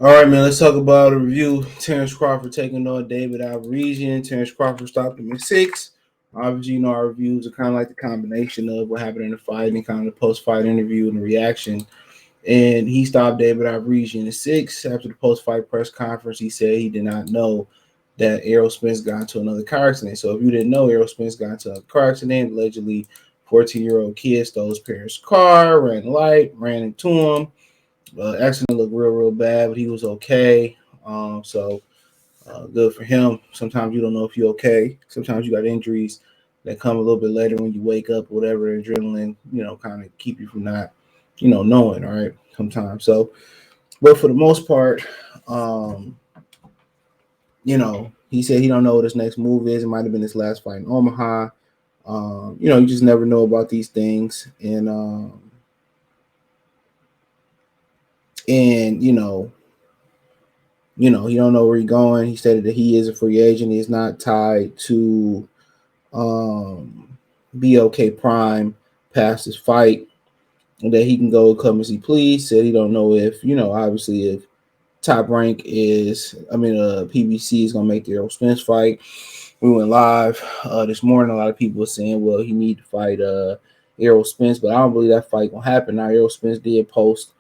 All right, man. Let's talk about a review. Terence Crawford taking on David Avanesyan. Terence Crawford stopped him at 6. Obviously, our reviews are kind of like the combination of what happened in the fight and kind of the post-fight interview and the reaction. And he stopped David Avanesyan at 6. After the post-fight press conference, he said he did not know that Errol Spence got into another car accident. So if you didn't know, Errol Spence got into a car accident. Allegedly, 14-year-old kid stole his parents' car, ran light, ran into him. Accident looked real bad, but he was okay. Good for him. Sometimes you don't know if you're okay. Sometimes you got injuries that come a little bit later when you wake up, whatever, adrenaline, kind of keep you from not, knowing, all right, sometimes. So, but for the most part, he said he don't know what his next move is. It might have been his last fight in Omaha. You just never know about these things. And he don't know where he's going. He stated that he is a free agent. He is not tied to BOK Prime past his fight, and that he can go come as he please. Said he don't know if, obviously if Top Rank PBC is going to make the Errol Spence fight. We went live this morning. A lot of people were saying, well, he need to fight Errol Spence, but I don't believe that fight going to happen. Now, Errol Spence did post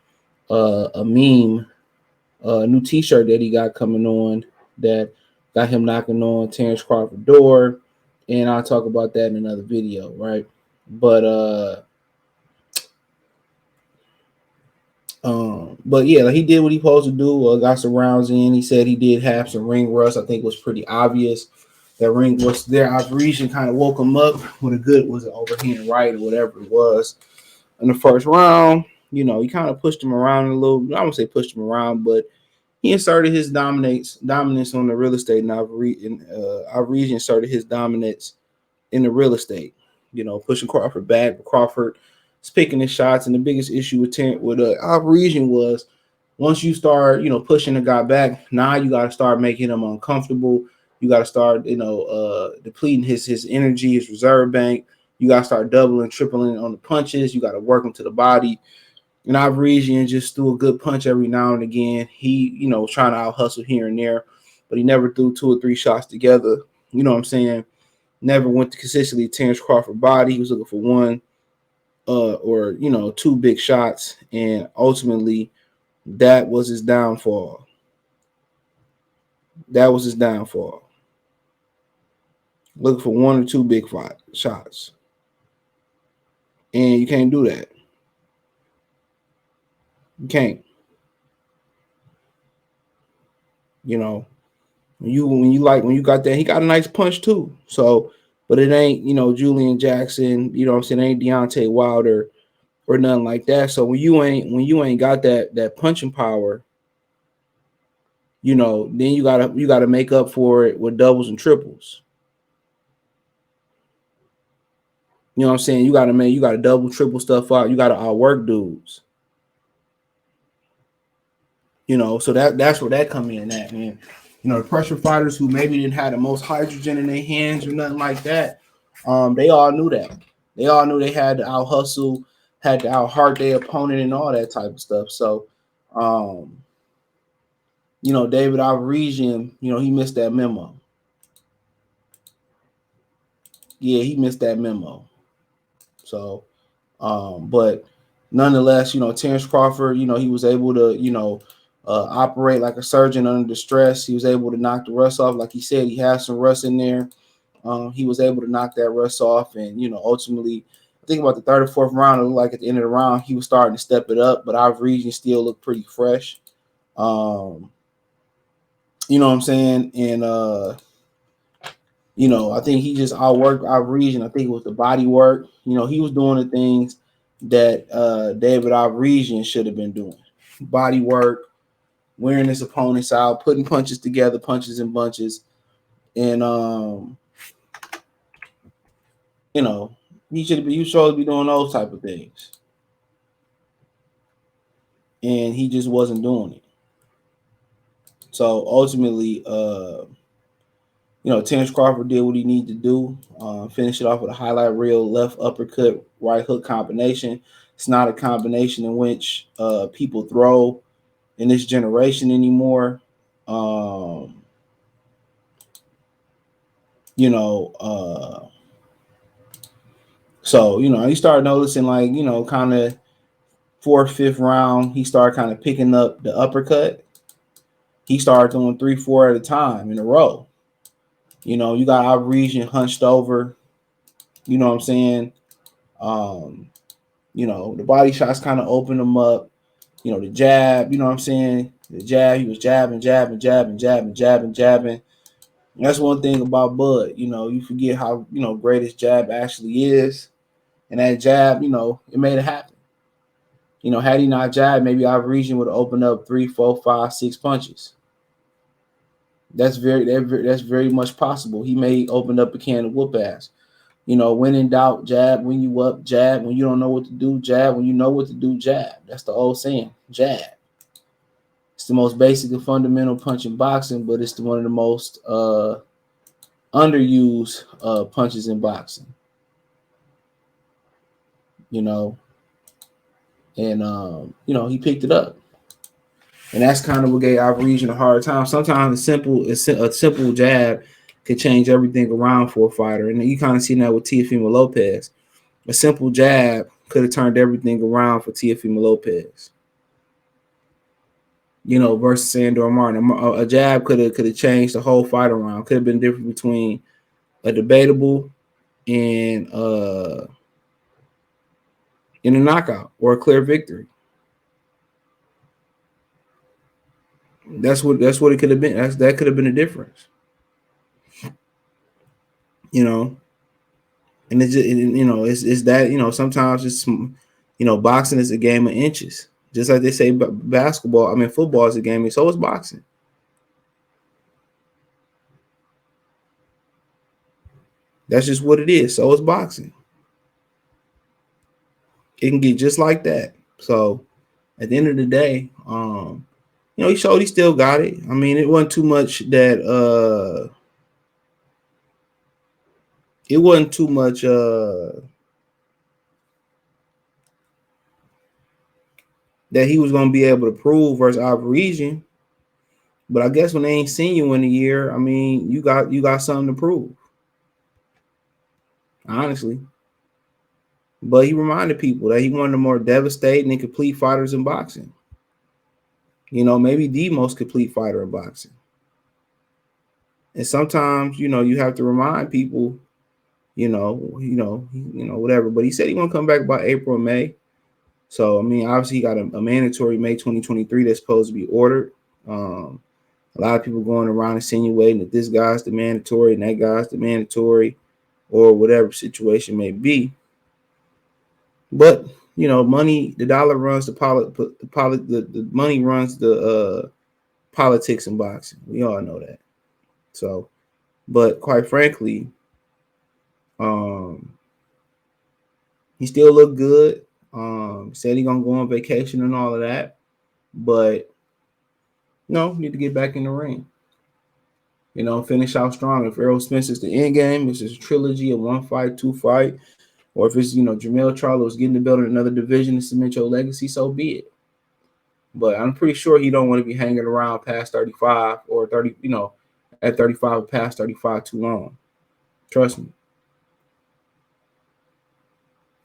a meme, a new T-shirt that he got coming on that got him knocking on Terence Crawford's door, and I'll talk about that in another video, right? But yeah, like he did what he supposed to do. Got some rounds in. He said he did have some ring rust. I think it was pretty obvious that ring was there. Avanesyan kind of woke him up with was an overhand right or whatever it was in the first round. He kind of pushed him around a little. I won't say pushed him around, but he inserted his dominance on the real estate, and Avanesyan started his dominance in the real estate. Pushing Crawford back, but Crawford is picking his shots. And the biggest issue with Avanesyan was once you start, pushing the guy back, now you got to start making him uncomfortable. You got to start, depleting his energy, his reserve bank. You got to start doubling, tripling on the punches. You got to work him to the body. And Avanesyan just threw a good punch every now and again. He, was trying to out hustle here and there, but he never threw 2 or 3 shots together. You know what I'm saying? Never went to consistently Terence Crawford body. He was looking for one or 2 big shots, and ultimately that was his downfall. Looking for 1 or 2 big shots, and you can't do that. You can't. When you got that, he got a nice punch too. So, but it ain't, Julian Jackson, I'm saying, it ain't Deontay Wilder or nothing like that. So when you ain't got that punching power, then you gotta make up for it with doubles and triples. You know what I'm saying? You gotta double, triple stuff out. You gotta outwork dudes. So that's where that come in at, man. The pressure fighters who maybe didn't have the most hydrogen in their hands or nothing like that, they all knew that. They all knew they had to out hustle, had to out heart their opponent and all that type of stuff. So, David Avanesyan, he missed that memo. Yeah, he missed that memo. So, but nonetheless, Terence Crawford, he was able to, operate like a surgeon under distress. He was able to knock the rust off. Like he said, he had some rust in there. He was able to knock that rust off. And, ultimately, I think about the 3rd or 4th round, it looked like at the end of the round, he was starting to step it up. But Avanesyan still looked pretty fresh. You know what I'm saying? And, I think he just outworked Avanesyan. I think it was the body work. He was doing the things that David Avanesyan should have been doing. Body work, wearing his opponents out, putting punches together, punches in bunches. And, he should be doing those type of things. And he just wasn't doing it. So ultimately, Terence Crawford did what he needed to do. Finish it off with a highlight reel, left uppercut, right hook combination. It's not a combination in which people throw. in this generation anymore. Um, you know, so he started noticing, like, kind of fourth, fifth round, he started kind of picking up the uppercut. He started doing 3, 4 at a time in a row. You got Avanesyan hunched over. You know what I'm saying? Um, the body shots kind of opened him up. The jab, you know what I'm saying? The jab, he was jabbing, jabbing, jabbing, jabbing, jabbing, jabbing. And that's one thing about Bud. You forget how, great his jab actually is. And that jab, it made it happen. Had he not jabbed, maybe our region would have opened up 3, 4, 5, 6 punches. That's very much possible. He may open up a can of whoop ass. When in doubt, jab. When you up, jab. When you don't know what to do, jab. When you know what to do, jab. That's the old saying, jab. It's the most basic and fundamental punch in boxing, but it's one of the most underused punches in boxing. And he picked it up. And that's kind of what gave Avanesyan a hard time. Sometimes a simple jab could change everything around for a fighter. And you kind of see that with Teofimo Lopez. A simple jab could have turned everything around for Teofimo Lopez. Versus Sandor Martin. A jab could have changed the whole fight around. Could have been different between a debatable and in a knockout or a clear victory. That's what it could have been. That could have been a difference. And it's just, it's that, sometimes it's, boxing is a game of inches. Just like they say football is a game, and so is boxing. That's just what it is. So is boxing. It can get just like that. So at the end of the day, he showed he still got it. I mean, it wasn't too much that that he was going to be able to prove versus Avanesyan. But I guess when they ain't seen you in a year, I mean, you got something to prove. Honestly. But he reminded people that he one of the more devastating and complete fighters in boxing. Maybe the most complete fighter in boxing. And sometimes, you have to remind people, whatever. But he said he won't come back by April or May. So, I mean, obviously he got a mandatory May 2023 that's supposed to be ordered. A lot of people going around insinuating that this guy's the mandatory and that guy's the mandatory, or whatever situation may be. But money, the dollar runs the money runs the politics in boxing. We all know that. So, but quite frankly, he still looked good. Said he gonna go on vacation and all of that, but need to get back in the ring. Finish out strong. If Errol Spence is the end game, this is a trilogy of 1 fight, 2 fight, or if it's Jermell Charlo's getting the belt in another division to cement your legacy, so be it. But I'm pretty sure he don't want to be hanging around past 35 or 30, at 35 or past 35 too long. Trust me.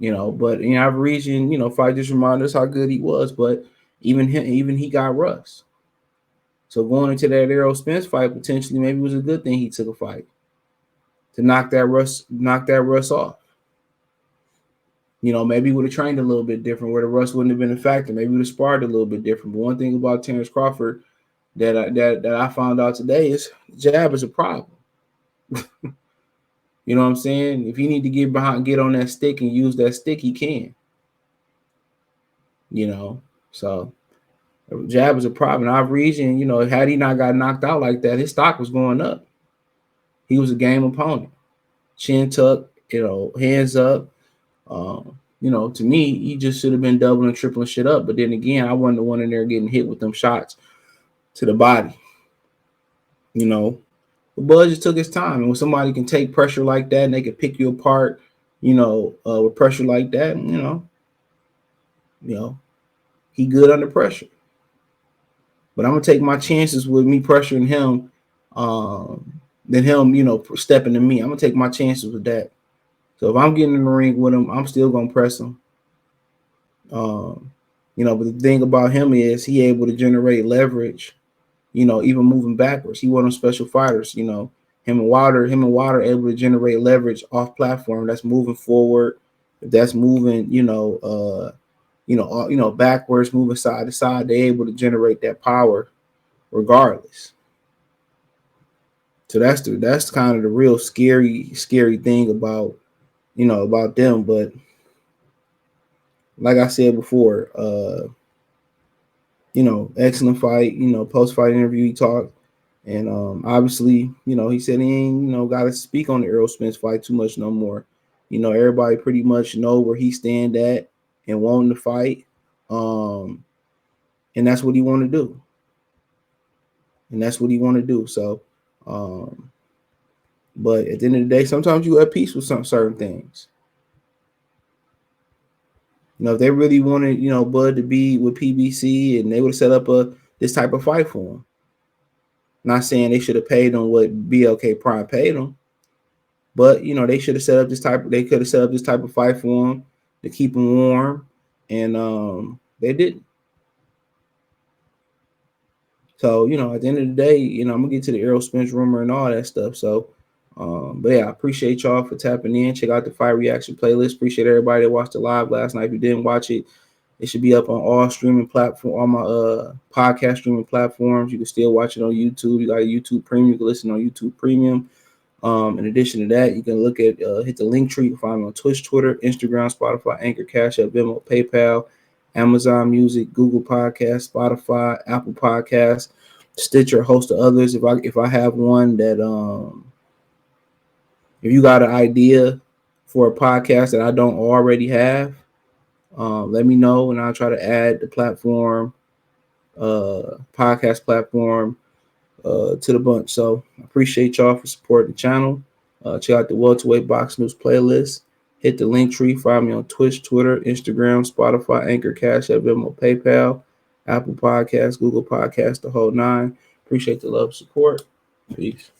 But Avanesyan, fight just remind us how good he was, but even he got rust. So going into that Errol Spence fight, potentially maybe it was a good thing he took a fight to knock that rust off. Maybe he would have trained a little bit different where the rust wouldn't have been a factor. Maybe he would have sparred a little bit different. But one thing about Terence Crawford that I found out today is jab is a problem. You know what I'm saying? If he need to get on that stick and use that stick, he can. So jab is a problem. Avanesyan, had he not got knocked out like that, his stock was going up. He was a game opponent. Chin tuck, hands up. To me, he just should have been doubling, tripling shit up. But then again, I wasn't the one in there getting hit with them shots to the body. The Bud just took his time. And when somebody can take pressure like that and they can pick you apart, with pressure like that, he good under pressure. But I'm gonna take my chances with me pressuring him, than him, stepping to me. I'm gonna take my chances with that. So if I'm getting in the ring with him, I'm still gonna press him. But the thing about him is he able to generate leverage, even moving backwards. He one of them special fighters, him and Wilder able to generate leverage off platform that's moving forward, if that's moving, backwards, moving side to side, they're able to generate that power regardless. So that's kind of the real scary thing about them. But like I said before, excellent fight. Post fight interview he talked, and obviously, he said he ain't got to speak on the Errol Spence fight too much no more. Everybody pretty much know where he stand at and wanting to fight, and that's what he want to do. So, but at the end of the day, sometimes you at peace with some certain things. If they really wanted, Bud to be with PBC, and they would have set up this type of fight for him. Not saying they should have paid him what BLK Prime paid him, but they should have set up this type. They could have set up this type of fight for him to keep him warm, and they didn't. So at the end of the day, I'm gonna get to the Errol Spence rumor and all that stuff. So, but yeah, I appreciate y'all for tapping in. Check out the fight reaction playlist. Appreciate everybody that watched it live last night. If you didn't watch it, it should be up on all streaming platform, all my podcast streaming platforms. You can still watch it on YouTube. You got a YouTube Premium. You can listen on YouTube Premium. In addition to that, you can look at hit the link tree. You can find me on Twitch, Twitter, Instagram, Spotify, Anchor, Cash App, Venmo, PayPal, Amazon Music, Google Podcasts, Spotify, Apple Podcasts, Stitcher, a host of others. If I have one that if you got an idea for a podcast that I don't already have, let me know, and I'll try to add the platform, podcast platform, to the bunch. So I appreciate y'all for supporting the channel. Check out the Welterweight Box News playlist. Hit the link tree. Find me on Twitch, Twitter, Instagram, Spotify, Anchor, Cash App, Venmo, PayPal, Apple Podcasts, Google Podcasts, the whole nine. Appreciate the love and support. Peace.